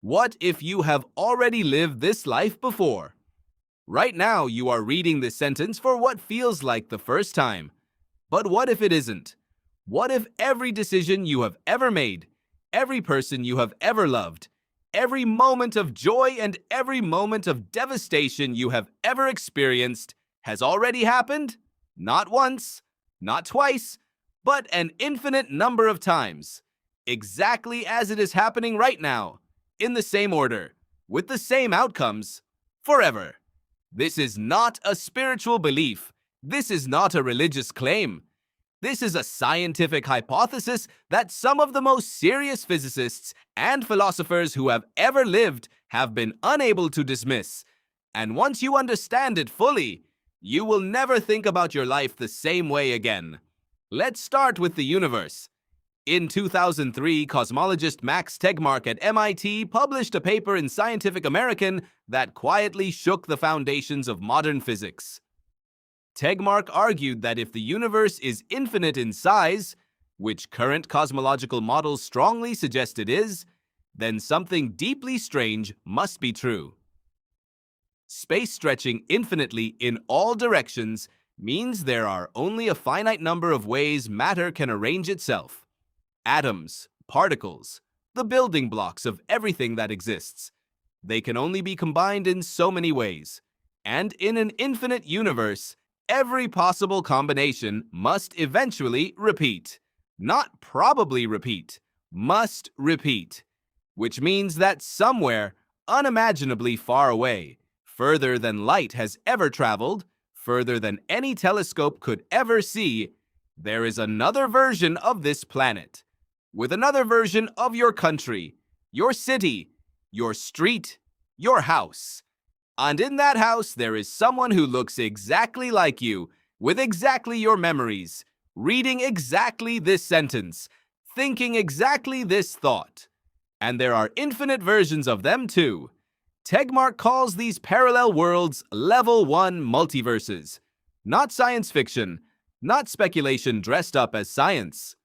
What if you have already lived this life before? Right now, you are reading this sentence for what feels like the first time. But what if it isn't? What if every decision you have ever made, every person you have ever loved, every moment of joy and every moment of devastation you have ever experienced has already happened? Not once, not twice, but an infinite number of times. Exactly as it is happening right now, in the same order, with the same outcomes, forever. This is not a spiritual belief. This is not a religious claim. This is a scientific hypothesis that some of the most serious physicists and philosophers who have ever lived have been unable to dismiss. And once you understand it fully, you will never think about your life the same way again. Let's start with the universe. In 2003, cosmologist Max Tegmark at MIT published a paper in Scientific American that quietly shook the foundations of modern physics. Tegmark argued that if the universe is infinite in size, which current cosmological models strongly suggest it is, then something deeply strange must be true. Space stretching infinitely in all directions means there are only a finite number of ways matter can arrange itself. Atoms, particles, the building blocks of everything that exists. They can only be combined in so many ways. And in an infinite universe, every possible combination must eventually repeat. Not probably repeat, must repeat. Which means that somewhere, unimaginably far away, further than light has ever traveled, further than any telescope could ever see, there is another version of this planet, with another version of your country, your city, your street, your house. And in that house, there is someone who looks exactly like you, with exactly your memories, reading exactly this sentence, thinking exactly this thought. And there are infinite versions of them too. Tegmark calls these parallel worlds Level 1 multiverses. Not science fiction, not speculation dressed up as science.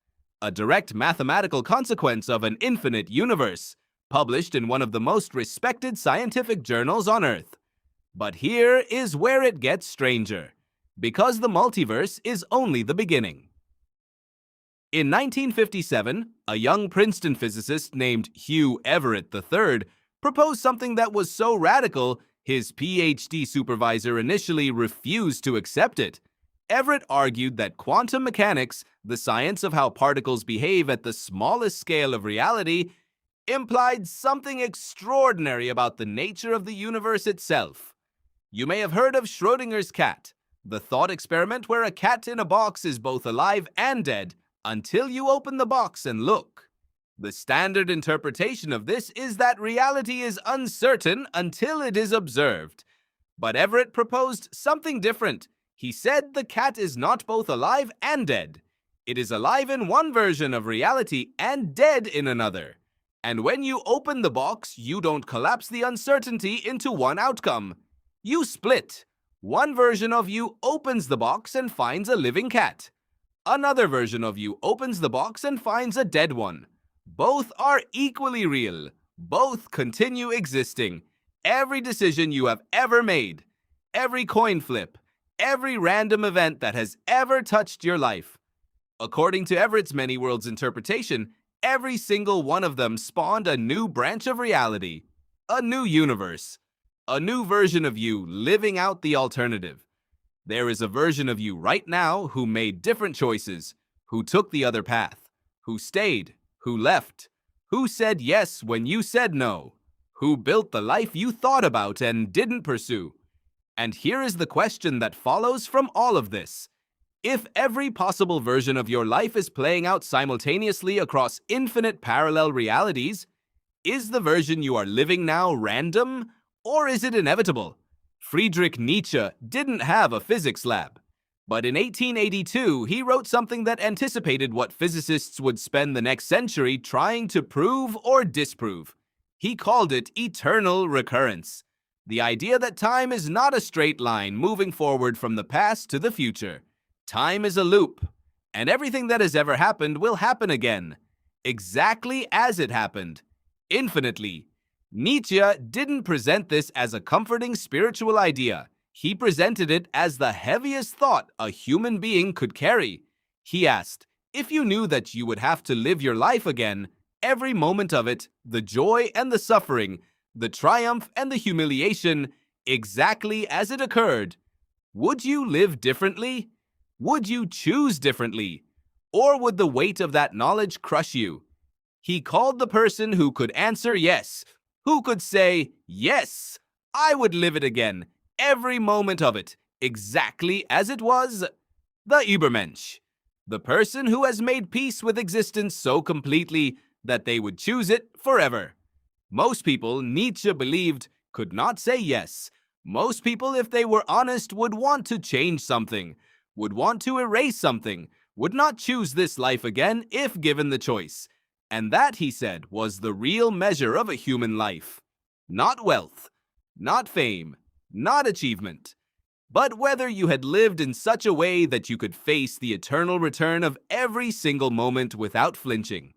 A direct mathematical consequence of an infinite universe, published in one of the most respected scientific journals on Earth. But here is where it gets stranger, because the multiverse is only the beginning. In 1957, a young Princeton physicist named Hugh Everett III proposed something that was so radical, his PhD supervisor initially refused to accept it. Everett argued that quantum mechanics, the science of how particles behave at the smallest scale of reality, implied something extraordinary about the nature of the universe itself. You may have heard of Schrödinger's cat, the thought experiment where a cat in a box is both alive and dead until you open the box and look. The standard interpretation of this is that reality is uncertain until it is observed. But Everett proposed something different. He said the cat is not both alive and dead. It is alive in one version of reality and dead in another. And when you open the box, you don't collapse the uncertainty into one outcome. You split. One version of you opens the box and finds a living cat. Another version of you opens the box and finds a dead one. Both are equally real. Both continue existing. Every decision you have ever made, every coin flip, every random event that has ever touched your life. According to Everett's many worlds interpretation, every single one of them spawned a new branch of reality, a new universe, a new version of you living out the alternative. There is a version of you right now who made different choices, who took the other path, who stayed, who left, who said yes when you said no, who built the life you thought about and didn't pursue. And here is the question that follows from all of this. If every possible version of your life is playing out simultaneously across infinite parallel realities, is the version you are living now random, or is it inevitable? Friedrich Nietzsche didn't have a physics lab, but in 1882 he wrote something that anticipated what physicists would spend the next century trying to prove or disprove. He called it eternal recurrence. The idea that time is not a straight line moving forward from the past to the future. Time is a loop, and everything that has ever happened will happen again, exactly as it happened, infinitely. Nietzsche didn't present this as a comforting spiritual idea. He presented it as the heaviest thought a human being could carry. He asked, if you knew that you would have to live your life again, every moment of it, the joy and the suffering, the triumph and the humiliation, exactly as it occurred, would you live differently? Would you choose differently? Or would the weight of that knowledge crush you? He called the person who could answer yes, who could say, yes, I would live it again, every moment of it, exactly as it was, the Übermensch, the person who has made peace with existence so completely that they would choose it forever. Most people, Nietzsche believed, could not say yes. Most people, if they were honest, would want to change something, would want to erase something, would not choose this life again if given the choice. And that, he said, was the real measure of a human life. Not wealth, not fame, not achievement, but whether you had lived in such a way that you could face the eternal return of every single moment without flinching.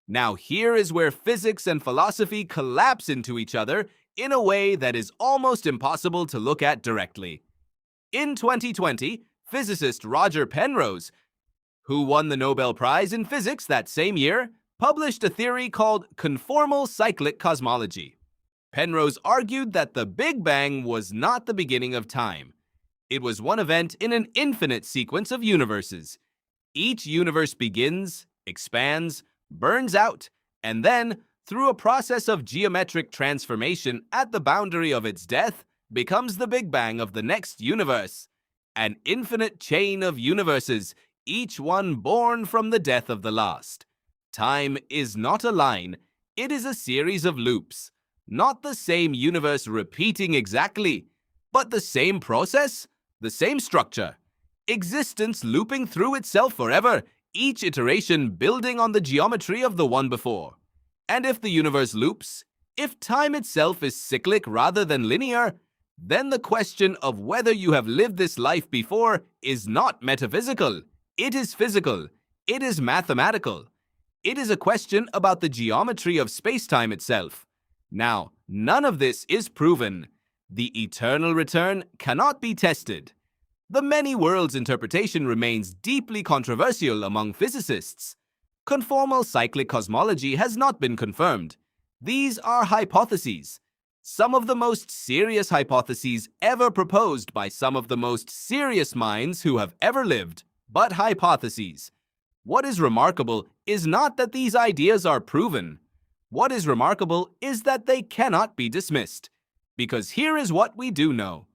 Now here is where physics and philosophy collapse into each other in a way that is almost impossible to look at directly. In 2020, physicist Roger Penrose, who won the Nobel Prize in physics that same year, published a theory called Conformal Cyclic cosmology. Penrose argued that the Big Bang was not the beginning of time. It was one event in an infinite sequence of universes. Each universe begins, expands, burns out, and then, through a process of geometric transformation at the boundary of its death, becomes the Big Bang of the next universe. An infinite chain of universes, each one born from the death of the last. Time is not a line, it is a series of loops. Not the same universe repeating exactly, but the same process, the same structure. Existence looping through itself forever, each iteration building on the geometry of the one before. And if the universe loops, if time itself is cyclic rather than linear, then the question of whether you have lived this life before is not metaphysical. It is physical. It is mathematical. It is a question about the geometry of space-time itself. Now, none of this is proven. The eternal return cannot be tested. The many worlds interpretation remains deeply controversial among physicists. Conformal cyclic cosmology has not been confirmed. These are hypotheses. Some of the most serious hypotheses ever proposed by some of the most serious minds who have ever lived, but hypotheses. What is remarkable is not that these ideas are proven. What is remarkable is that they cannot be dismissed. Because here is what we do know.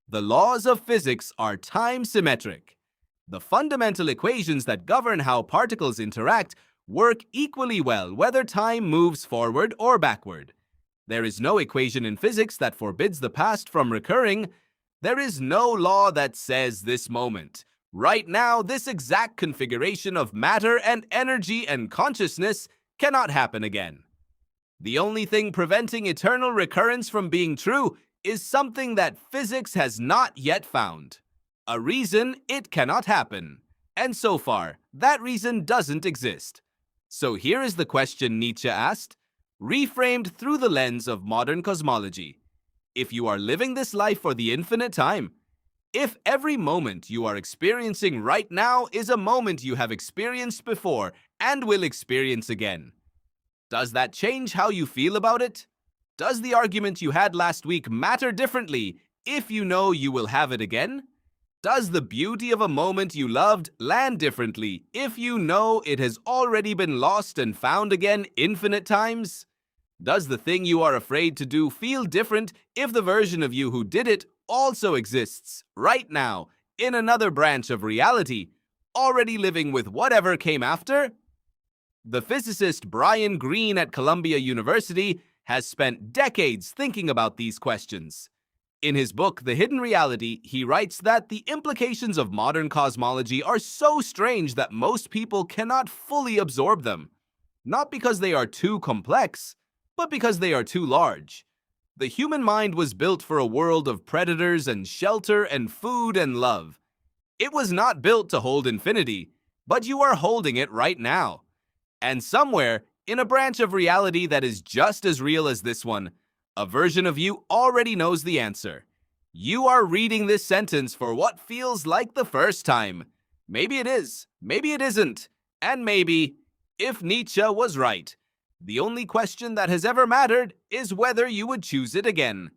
The laws of physics are time-symmetric. The fundamental equations that govern how particles interact work equally well whether time moves forward or backward. There is no equation in physics that forbids the past from recurring. There is no law that says this moment, right now, this exact configuration of matter and energy and consciousness cannot happen again. The only thing preventing eternal recurrence from being true is something that physics has not yet found. A reason it cannot happen. And so far, that reason doesn't exist. So here is the question Nietzsche asked, reframed through the lens of modern cosmology. If you are living this life for the infinite time, if every moment you are experiencing right now is a moment you have experienced before and will experience again, does that change how you feel about it? Does the argument you had last week matter differently if you know you will have it again? Does the beauty of a moment you loved land differently if you know it has already been lost and found again infinite times? Does the thing you are afraid to do feel different if the version of you who did it also exists right now in another branch of reality, already living with whatever came after? The physicist Brian Greene at Columbia University has spent decades thinking about these questions. In his book, The Hidden Reality, he writes that the implications of modern cosmology are so strange that most people cannot fully absorb them. Not because they are too complex, but because they are too large. The human mind was built for a world of predators and shelter and food and love. It was not built to hold infinity, but you are holding it right now. And somewhere, in a branch of reality that is just as real as this one, A version of you already knows the answer. You are reading this sentence for what feels like the first time. Maybe it is, maybe it isn't, and maybe, if Nietzsche was right, the only question that has ever mattered is whether you would choose it again.